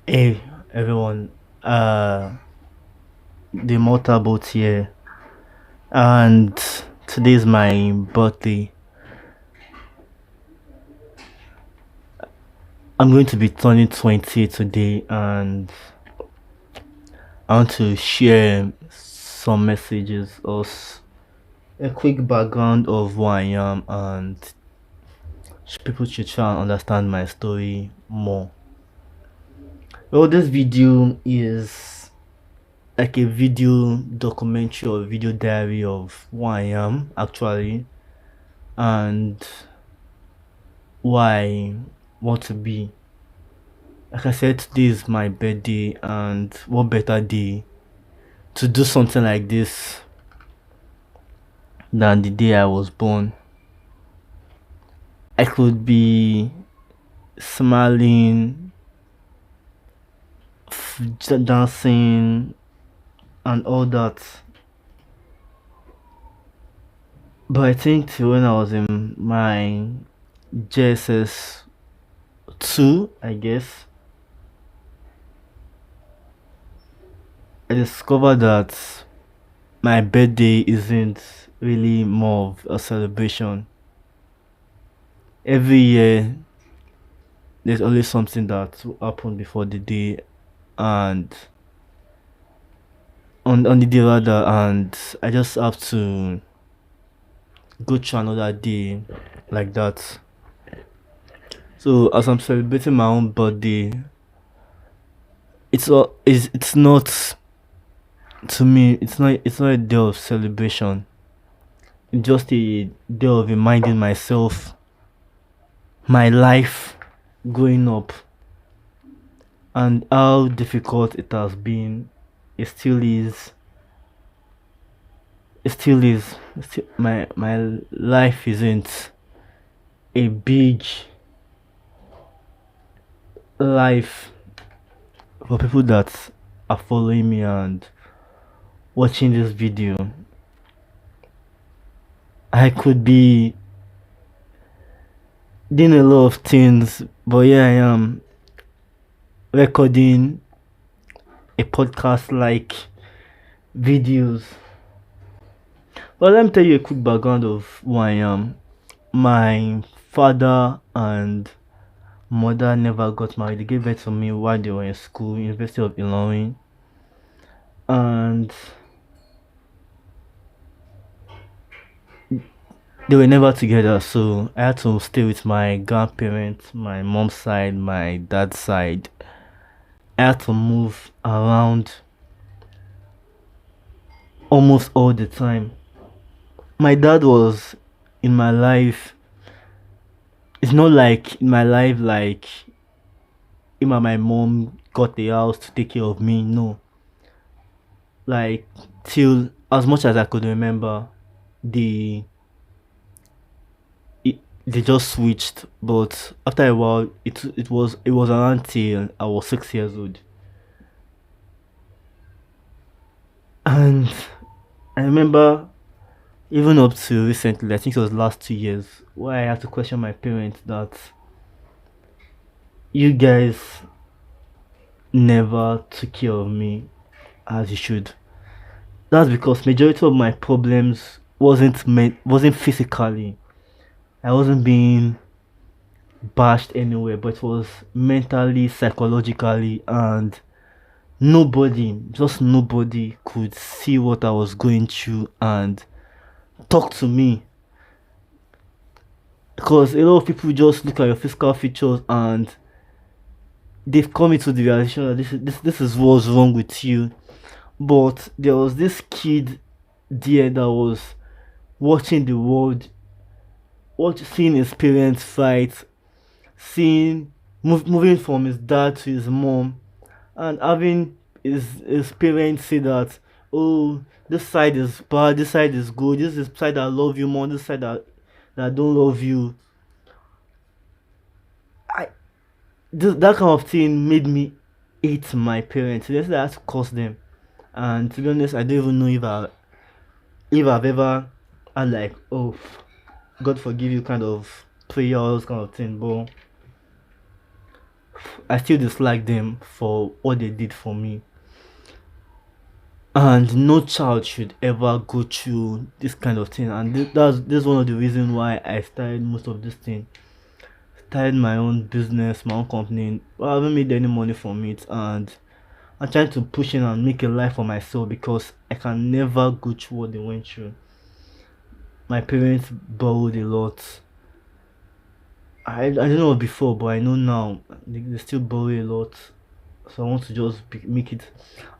Hey everyone, the Immortal boat here, and today is my birthday. I'm going to be turning 20 today, and I want to share some messages or a quick background of who I am, and people should try and understand my story more. Well, this video is like a video documentary or video diary of who I am actually, and why I want to be. Like I said, today is my birthday, and what better day to do something like this than the day I was born? I could be smiling, dancing, and all that, but I think when I was in my JSS 2, I guess, I discovered that my birthday isn't really more of a celebration. Every year there's always something that will happen before the day, and on the day rather, and I just have to go through another day like that. So as I'm celebrating my own birthday, it's not, to me, it's not a day of celebration. It's just a day of reminding myself my life growing up and how difficult it has been. It still is. It still is. My life isn't a big life for people that are following me and watching this video. I could be doing a lot of things, but here I am recording a podcast like videos. Well, let me tell you a quick background of who I am. My father and mother never got married. They gave birth to me while they were in school, University of Illinois, and they were never together. So I had to stay with my grandparents, my mom's side, my dad's side. I had to move around almost all the time. My dad was in my life. It's not like in my life like him and my mom got the house to take care of me. No, like till as much as I could remember, the they just switched. But after a while, it was around till I was 6 years old, and I remember even up to recently, I think it was last 2 years, where I had to question my parents that you guys never took care of me as you should. That's because majority of my problems wasn't physically. I wasn't being bashed anywhere, but it was mentally, psychologically, and just nobody could see what I was going through and talk to me. Because a lot of people just look at your physical features and they've come into the realization that this is what's wrong with you. But there was this kid there that was watching the world, seeing his parents fight, moving from his dad to his mom, and having his parents say that, oh, this side is bad, this side is good, this is the side that love you more, this side that don't love you. I That kind of thing made me hate my parents. Yesterday I had to curse them, and to be honest, I don't even know if I've ever had like, oh, God forgive you kind of prayer or those kind of thing. But I still dislike them for what they did for me. And no child should ever go through this kind of thing. And this is one of the reasons why I started most of this thing. Started my own business, my own company. Well, I haven't made any money from it, and I'm trying to push in and make a life for myself because I can never go through what they went through. My parents borrowed a lot. I don't know before, but I know now they still borrow a lot. So I want to just make it,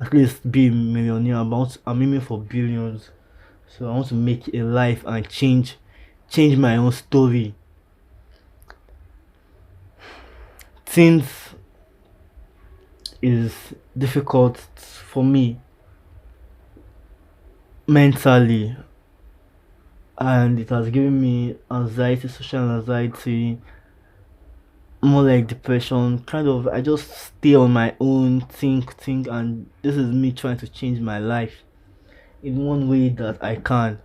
at least be a millionaire. I'm aiming for billions. So I want to make a life and change my own story. Things is difficult for me mentally, and it has given me anxiety, social anxiety, more like depression. Kind of, I just stay on my own, think, and this is me trying to change my life in one way that I can.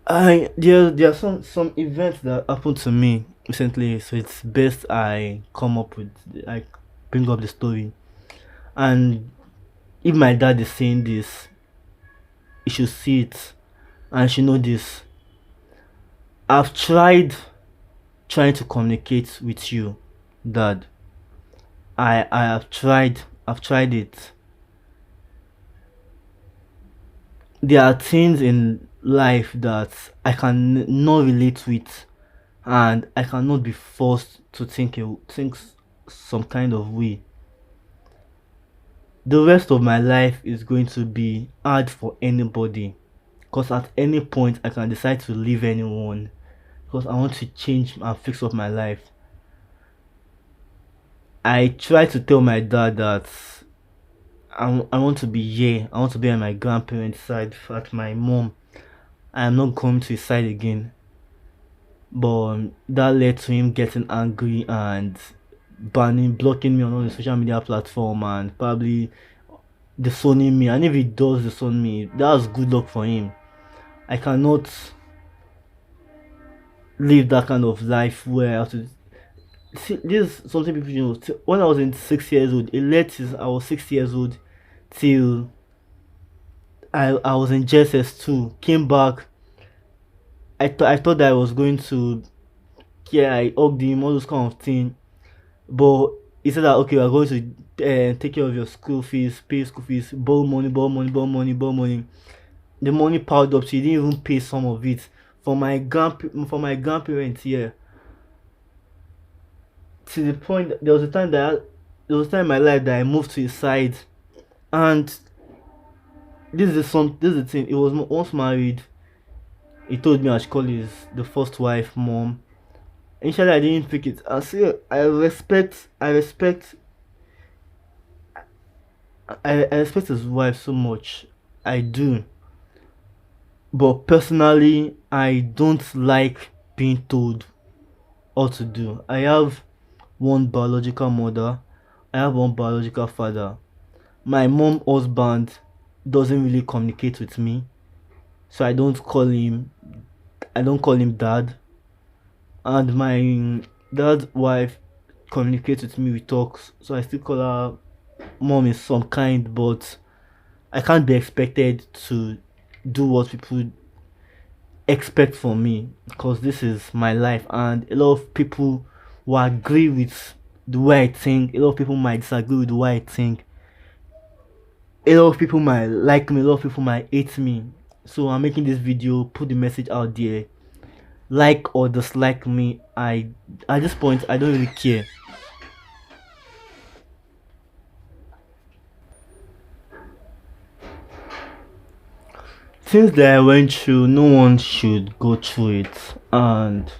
There are some events that happened to me recently, so it's best I bring up the story. And if my dad is saying this, he should see it and she know this. I've tried trying to communicate with you, Dad. I've tried it. There are things in life that I can not relate with, and I cannot be forced to think some kind of way. The rest of my life is going to be hard for anybody, because at any point I can decide to leave anyone because I want to change and fix up my life. I try to tell my dad that I want to be here. I want to be on my grandparents' side, at my mom. I am not coming to his side again. But that led to him getting angry and blocking me on all the social media platform and probably disowning me. And if he does disown me, that's good luck for him. I cannot live that kind of life where I have to see. This is something people know. When I was in 6 years old, it led to I was 6 years old till I was in JSS2. Came back. I thought that I was going to, yeah, I hugged him, all those kind of thing. But he said that okay, we're going to take care of your school fees, pay school fees, borrow money, borrow money, borrow money, borrow money. The money piled up, so he didn't even pay some of it for my grandparents here. To the point that there was a time in my life that I moved to his side, and this is the thing. He was once married. He told me I should call his the first wife mom. Initially, I didn't pick it. I respect his wife so much. I do. But personally, I don't like being told what to do. I have one biological mother, I have one biological father. My mom husband doesn't really communicate with me, so I don't call him dad. And my dad's wife communicates with me, we talk, so I still call her mom in some kind, but I can't be expected to do what people expect from me because this is my life, and a lot of people will agree with the way I think, a lot of people might disagree with the way I think, a lot of people might like me, a lot of people might hate me. So I'm making this video, put the message out there. Like or dislike me, I at this point I don't really care. Things that I went through, no one should go through it. And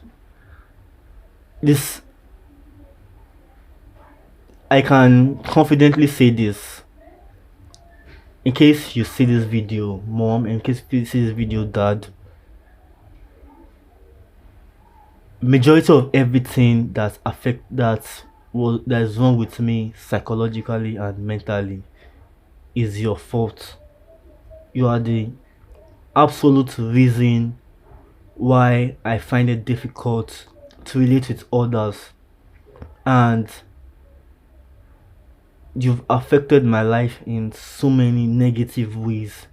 this, I can confidently say this. In case you see this video, mom, in case you see this video, dad, majority of everything that is wrong with me psychologically and mentally is your fault. You are the absolute reason why I find it difficult to relate with others, and you've affected my life in so many negative ways.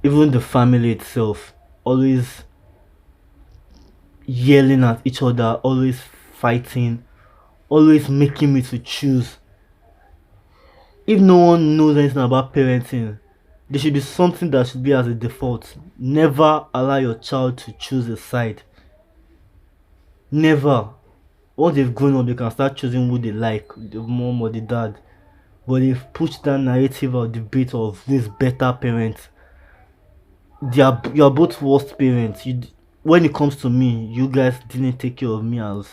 Even the family itself, always yelling at each other, always fighting, always making me to choose. If no one knows anything about parenting, there should be something that should be as a default. Never allow your child to choose a side. Never. Once they've grown up, they can start choosing who they like, the mom or the dad. But they've pushed that narrative or debate of this better parent. You are both worst parents. When it comes to me, you guys didn't take care of me as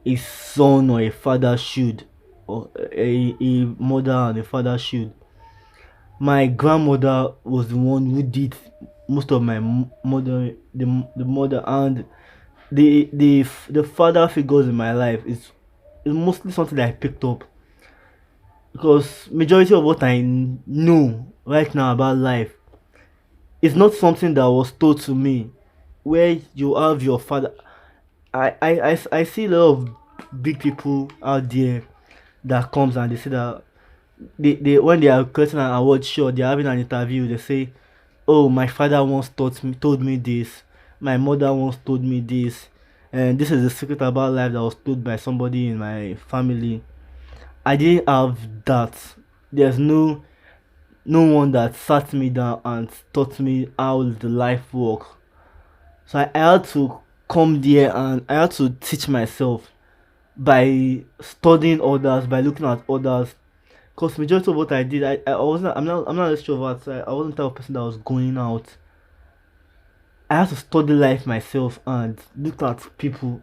a son or a father should, or a mother and a father should. My grandmother was the one who did most of my mother, the mother, and the father figures in my life is mostly something that I picked up, because majority of what I know right now about life is not something that was told to me. Where you have your father, I see a lot of big people out there that comes and they say that they when they are collecting an award show, they're having an interview, they say, oh, my father once told me this, my mother once told me this, and this is the secret about life that was told by somebody in my family. I didn't have that. There's no one that sat me down and taught me how the life works. So I had to come there and I had to teach myself by studying others, by looking at others. Because majority of what I did, I wasn't I'm not an extrovert, so I wasn't the type of person that was going out. I had to study life myself and look at people.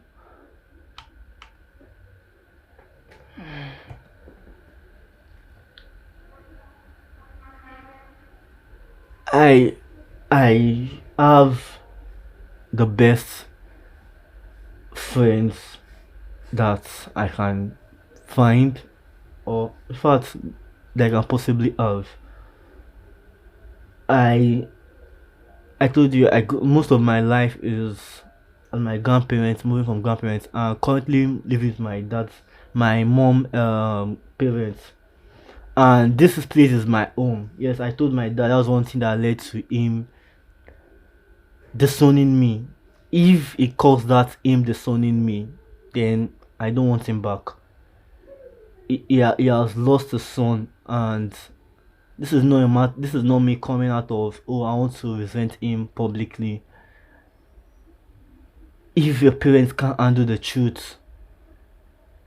I I have the best friends that I can find, or in fact that I can possibly have. I I told you most of my life is at my grandparents, moving from grandparents. I'm currently living with my dad, my mom parents, and place is my home. Yes, I told my dad that was one thing that led to him disowning me. If he calls that him disowning me, then I don't want him back. He has lost a son, and this is not me coming out of, oh, I want to resent him publicly. If your parents can't handle the truth,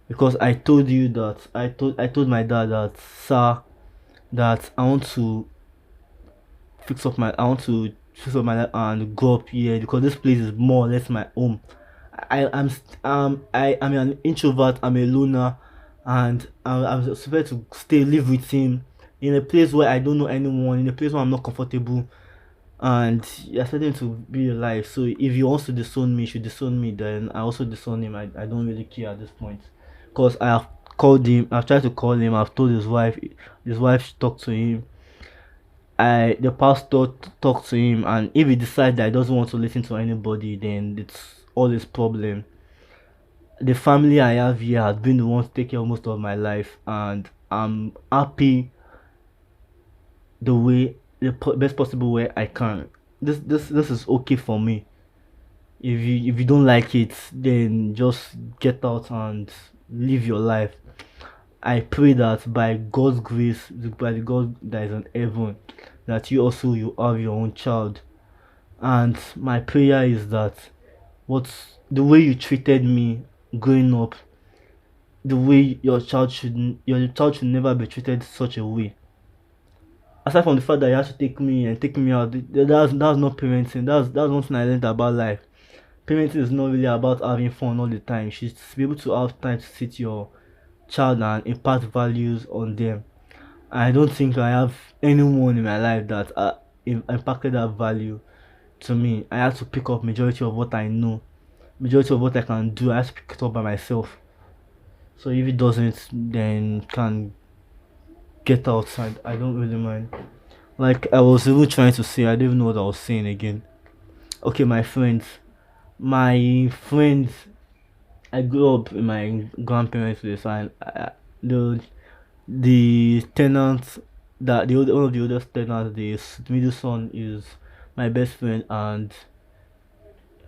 because I told you that I told my dad that, sir, that I want to fix up my life and go up here, because this place is more or less my home. I am an introvert, I'm a loner, and I'm supposed to stay live with him in a place where I don't know anyone, in a place where I'm not comfortable, and you're starting to be alive. So if he wants to disown me, he should disown me. Then I also disown him. I don't really care at this point, because I have called him. I've tried to call him. I've told his wife. His wife should talk to him. The pastor talked to him, and if he decides that he doesn't want to listen to anybody, then it's all his problem. The family I have here has been the one to take care of most of my life, and I'm happy best possible way I can. This is okay for me. If you don't like it, then just get out and live your life. I pray that by God's grace, by the God that is in heaven, that you have your own child. And my prayer is that the way you treated me growing up, the way your child should never be treated such a way. Aside from the fact that you have to take me and take me out, that's not parenting. That's one thing I learned about life. Parenting is not really about having fun all the time. You should be able to have time to sit your child and impart values on them. I don't think I have anyone in my life that impacted that value to me. I had to pick up majority of what I know, majority of what I can do. I have to pick it up by myself. So if it doesn't, then can get outside. I don't really mind. Like I was even trying to say, I don't even know what I was saying again. Okay, my friends, My friends, I grew up in my grandparents' place, and the tenants that one of the oldest tenants, the middle son is my best friend, and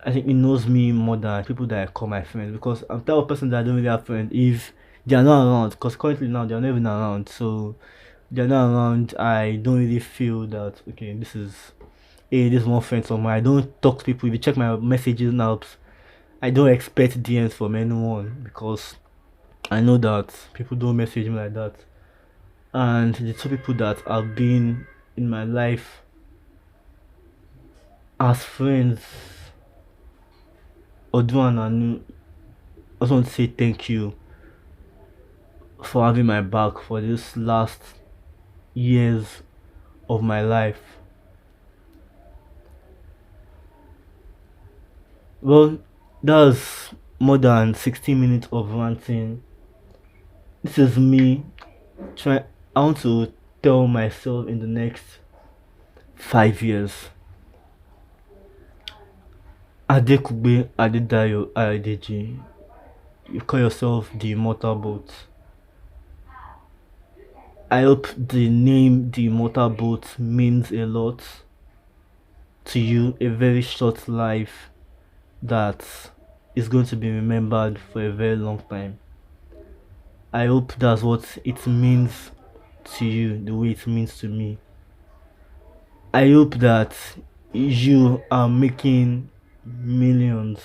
I think he knows me more than people that I call my friends because I'm the type of person that I don't really have friends if they are not around. Because currently now they are not even around, so they're not around. I don't really feel that okay, this is this is one friend of mine. I don't talk to people. If you check my messages now, I don't expect DMs from anyone because I know that people don't message me like that. And the two people that have been in my life as friends, Odu and Anu, I just want to say thank you for having my back for this last years of my life. Well, that's more than 60 minutes of ranting. This is me trying. I want to tell myself in the next 5 years. Adekugbe Adedayo Adeji. You call yourself the Immortal Boat. I hope the name the Immortal Boat means a lot to you. A very short life that is going to be remembered for a very long time. I hope that's what it means to you, the way it means to me. I hope that you are making millions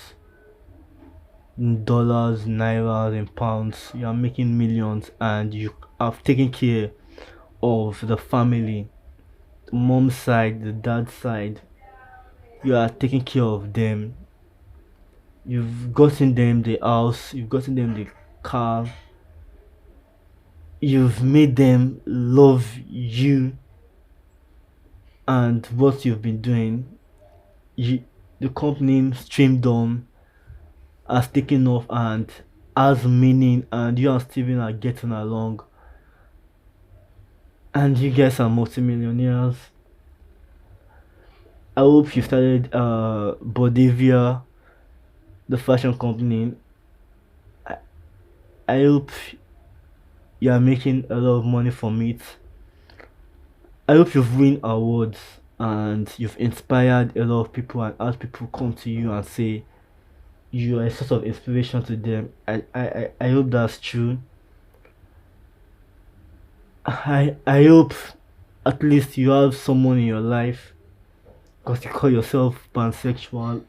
in dollars, naira, and pounds. You are making millions and you have taken care of the family, the mom's side, the dad's side. You are taking care of them. You've gotten them the house, you've gotten them the car, you've made them love you and what you've been doing. You, the company streamed on has taken off and has meaning, and you and Steven are getting along, and you guys are multimillionaires. I hope you started Bodavia, the fashion company. I, I hope you are making a lot of money from it. I hope you've won awards and you've inspired a lot of people and had people come to you and say you are a sort of inspiration to them. I hope that's true. I hope at least you have someone in your life because you call yourself pansexual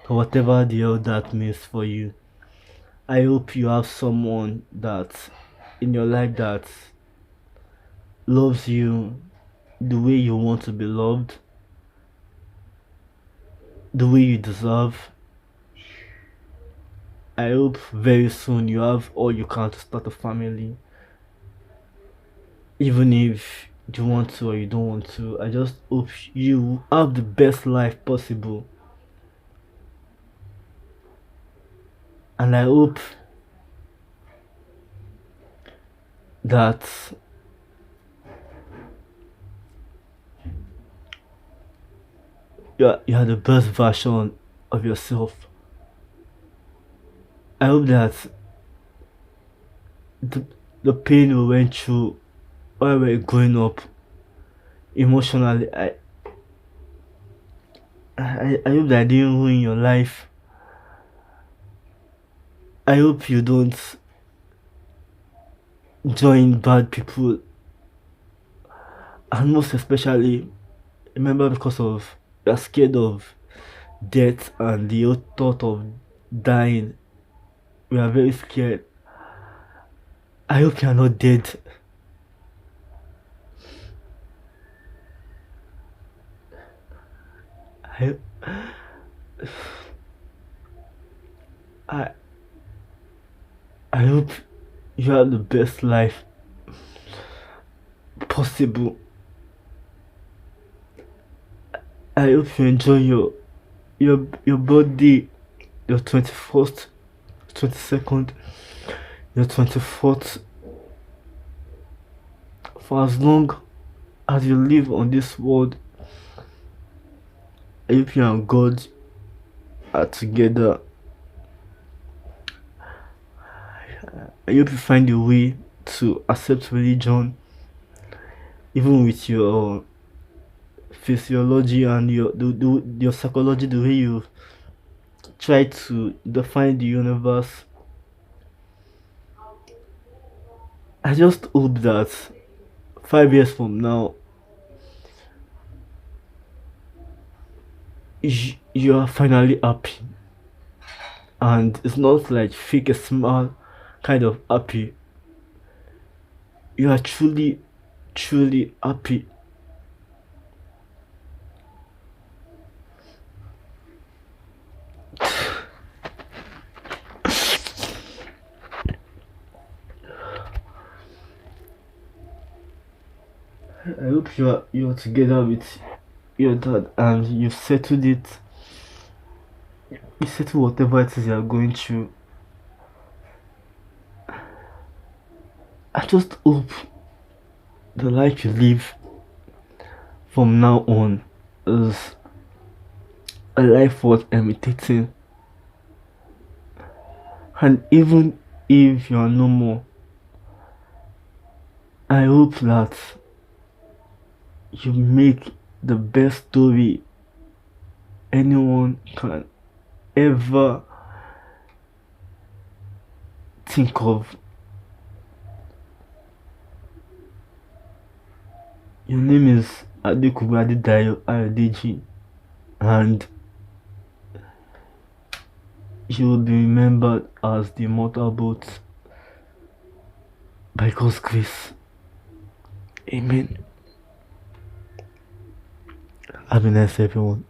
or whatever the hell that means for you. I hope you have someone that in your life that loves you the way you want to be loved, the way you deserve. I hope very soon you have all you can to start a family. Even if you want to or you don't want to, I just hope you have the best life possible. And I hope that you are the best version of yourself. I hope that the, the pain we went through while we were growing up emotionally, I hope that I didn't ruin your life. I hope you don't join bad people, and most especially, remember because of you're scared of death and the whole thought of dying. We are very scared. I hope you're not dead. I, I, I hope you have the best life possible. I hope you enjoy your birthday, your 21st, 22nd, your 24th, for as long as you live on this world. I hope you and God are together. I hope you find a way to accept religion, even with your physiology and your psychology, the way you try to define the universe. I just hope that 5 years from now, you are finally happy, and it's not like fake a smile kind of happy. You are truly, truly happy. I hope you're together with your dad and you've settled it. You settle whatever it is you're going through. I just hope the life you live from now on is a life worth imitating. And even if you're no more, I hope that you make the best story anyone can ever think of. Your name is Adekubu Adedayo Ayodeji, and you will be remembered as the immortal boat by God's grace. Amen. Have a nice day, everyone.